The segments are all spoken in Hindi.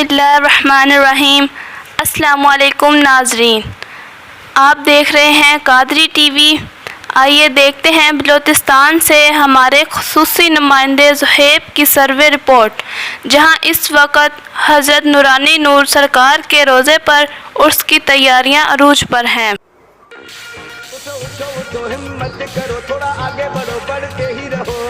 बिस्मिल्लाहिर्रहमानिर्रहीम। अस्सलामुअलैकुम नाज़रीन, आप देख रहे हैं कादरी टीवी। आइए देखते हैं बलूचिस्तान से हमारे खुसूसी नुमाइंदे ज़ुहैब की सर्वे रिपोर्ट, जहां इस वक्त हज़रत नूरानी नूर सरकार के रोज़े पर उर्स की तैयारियां अरूज पर हैं। उठो उठो उठो, हिम्मत करो, थोड़ा आगे बढ़ो, बढ़ते ही रहो।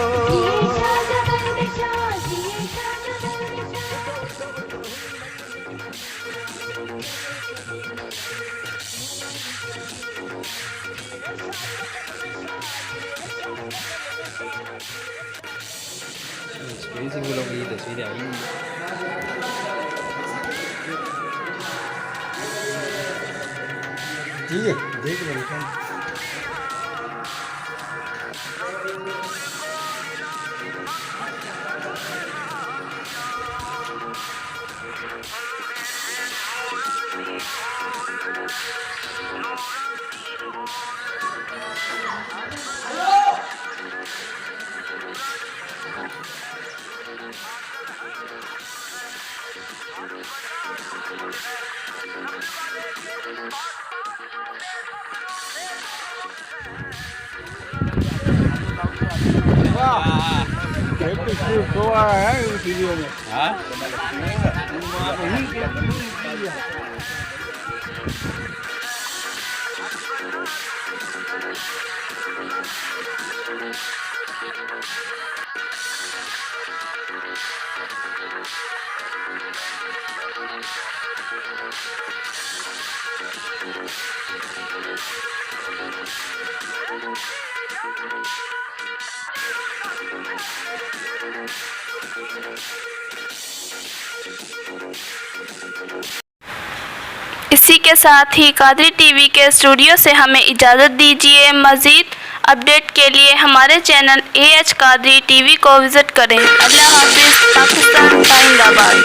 Spacing लोग ये तस्वीरें आई ठीक है, देख लो। तो है वीडियो में। हाँ इसी के साथ ही कादरी टीवी के स्टूडियो से हमें इजाज़त दीजिए। मज़ीद अपडेट के लिए हमारे चैनल AH कादरी टीवी को विज़िट करें। अल्लाह हाफ़िज़। पाकिस्तान जिंदाबाद।